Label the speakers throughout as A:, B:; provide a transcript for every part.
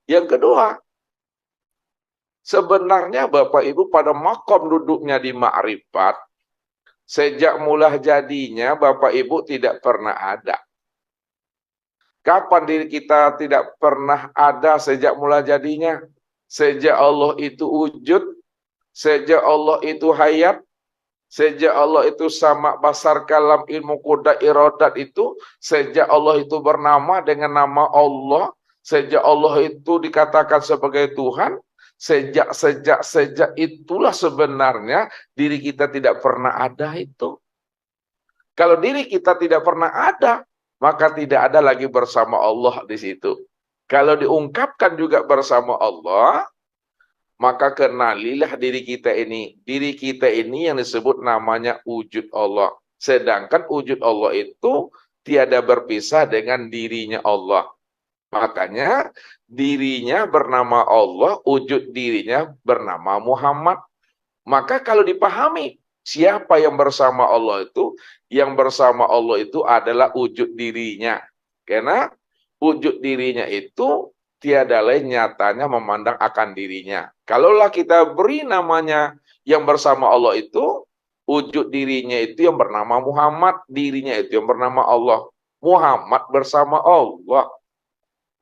A: Yang kedua, sebenarnya Bapak Ibu pada makom duduknya di makrifat, sejak mula jadinya Bapak Ibu tidak pernah ada. Kapan diri kita tidak pernah ada sejak mula jadinya? Sejak Allah itu wujud, sejak Allah itu hayat, sejak Allah itu sama basar kalam ilmu kuda irodat itu, sejak Allah itu bernama dengan nama Allah, sejak Allah itu dikatakan sebagai Tuhan, sejak itulah sebenarnya diri kita tidak pernah ada itu. Kalau diri kita tidak pernah ada, maka tidak ada lagi bersama Allah di situ. Kalau diungkapkan juga bersama Allah, maka kenalilah diri kita ini. Diri kita ini yang disebut namanya wujud Allah. Sedangkan wujud Allah itu tiada berpisah dengan dirinya Allah. Makanya dirinya bernama Allah, wujud dirinya bernama Muhammad. Maka kalau dipahami siapa yang bersama Allah itu, yang bersama Allah itu adalah wujud dirinya. Karena wujud dirinya itu tiada lain nyatanya memandang akan dirinya. Kalaulah kita beri namanya yang bersama Allah itu, wujud dirinya itu yang bernama Muhammad, dirinya itu yang bernama Allah. Muhammad bersama Allah.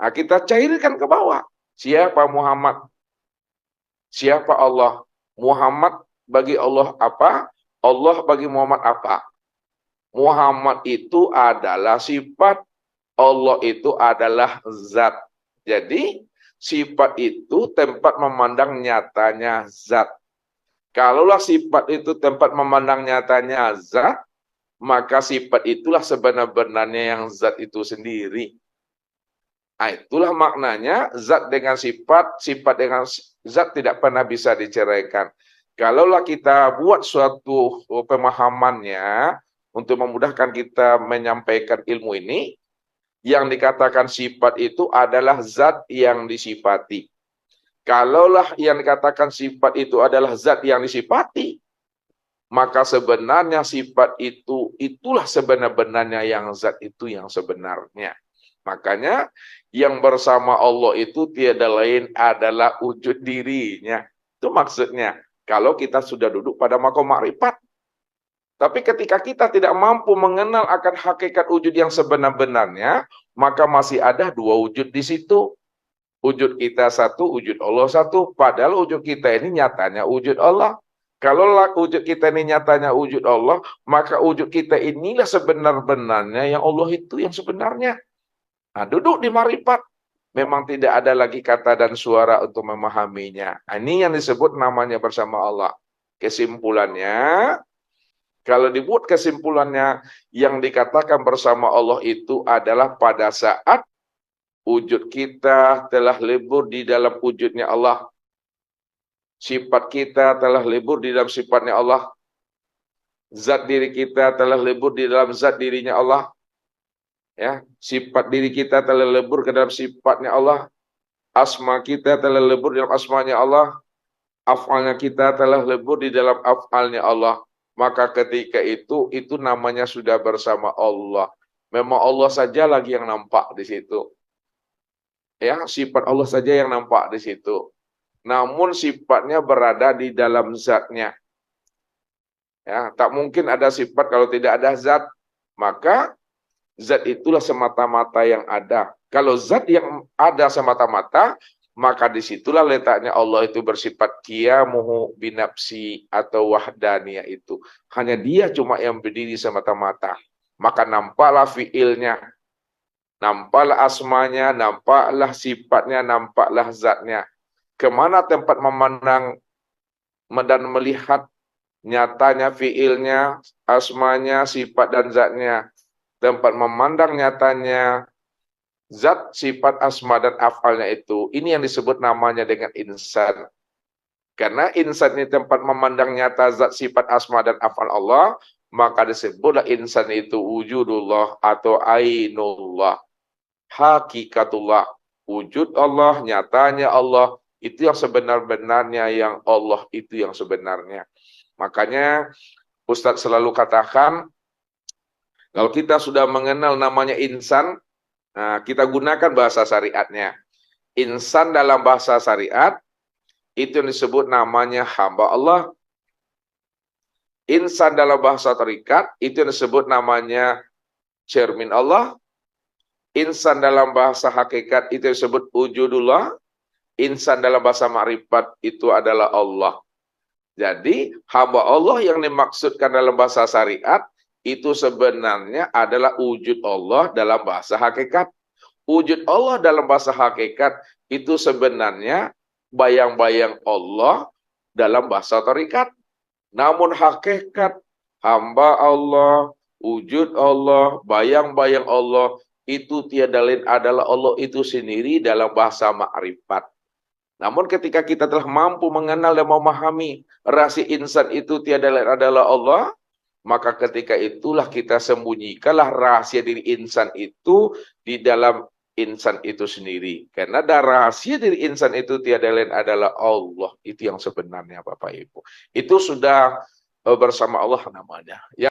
A: Nah, kita cairkan ke bawah. Siapa Muhammad? Siapa Allah? Muhammad bagi Allah apa? Allah bagi Muhammad apa? Muhammad itu adalah sifat, Allah itu adalah zat. Jadi, sifat itu tempat memandang nyatanya zat. Kalaulah sifat itu tempat memandang nyatanya zat, maka sifat itulah sebenar-benarnya yang zat itu sendiri. Nah, itulah maknanya zat dengan sifat, sifat dengan zat tidak pernah bisa diceraikan. Kalaulah kita buat suatu pemahamannya untuk memudahkan kita menyampaikan ilmu ini, yang dikatakan sifat itu adalah zat yang disifati. Kalaulah yang dikatakan sifat itu adalah zat yang disifati, maka sebenarnya sifat itu, itulah sebenar-benarnya yang zat itu yang sebenarnya. Makanya yang bersama Allah itu tiada lain adalah wujud dirinya. Itu maksudnya. Kalau kita sudah duduk pada makom makrifat. Tapi ketika kita tidak mampu mengenal akan hakikat wujud yang sebenar-benarnya, maka masih ada dua wujud di situ. Wujud kita satu, wujud Allah satu. Padahal wujud kita ini nyatanya wujud Allah. Kalau wujud kita ini nyatanya wujud Allah, maka wujud kita inilah sebenar-benarnya yang Allah itu yang sebenarnya. Nah, duduk di marifat, memang tidak ada lagi kata dan suara untuk memahaminya. Nah, ini yang disebut namanya bersama Allah. Kesimpulannya, kalau dibuat kesimpulannya, yang dikatakan bersama Allah itu adalah pada saat wujud kita telah lebur di dalam wujudnya Allah. Sifat kita telah lebur di dalam sifatnya Allah. Zat diri kita telah lebur di dalam zat dirinya Allah. Ya, sifat diri kita telah lebur ke dalam sifatnya Allah, asma kita telah lebur di dalam asmanya Allah, afalnya kita telah lebur di dalam afalnya Allah. Maka ketika itu namanya sudah bersama Allah. Memang Allah saja lagi yang nampak di situ. Ya, sifat Allah saja yang nampak di situ. Namun sifatnya berada di dalam zatnya. Ya, tak mungkin ada sifat kalau tidak ada zat. Maka zat itulah semata-mata yang ada. Kalau zat yang ada semata-mata, maka disitulah letaknya Allah itu bersifat qiyamuhu binafsi atau wahdaniyah itu. Hanya dia cuma yang berdiri semata-mata. Maka nampaklah fiilnya, nampaklah asmanya, nampaklah sifatnya, nampaklah zatnya. Kemana tempat memandang dan melihat nyatanya fiilnya, asmanya, sifat dan zatnya. Tempat memandang nyatanya zat, sifat, asma, dan afalnya itu. Ini yang disebut namanya dengan insan. Karena insan ini tempat memandang nyata zat, sifat, asma, dan afal Allah, maka disebutlah insan itu wujudullah atau ainullah. Hakikatullah. Wujud Allah, nyatanya Allah, itu yang sebenar-benarnya yang Allah itu yang sebenarnya. Makanya Ustadz selalu katakan, kalau kita sudah mengenal namanya insan, nah, kita gunakan bahasa syariatnya. Insan dalam bahasa syariat itu yang disebut namanya hamba Allah. Insan dalam bahasa tarikat itu yang disebut namanya cermin Allah. Insan dalam bahasa hakikat itu disebut wujudullah. Insan dalam bahasa ma'rifat itu adalah Allah. Jadi hamba Allah yang dimaksudkan dalam bahasa syariat itu sebenarnya adalah wujud Allah dalam bahasa hakikat. Wujud Allah dalam bahasa hakikat itu sebenarnya bayang-bayang Allah dalam bahasa tarikat. Namun hakikat hamba Allah, wujud Allah, bayang-bayang Allah itu tiada lain adalah Allah itu sendiri dalam bahasa ma'rifat. Namun ketika kita telah mampu mengenal dan memahami rahasia insan itu tiada lain adalah Allah, maka ketika itulah kita sembunyikanlah rahasia diri insan itu di dalam insan itu sendiri. Karena rahasia diri insan itu tiada lain adalah Allah. Itu yang sebenarnya Bapak Ibu. Itu sudah bersama Allah namanya.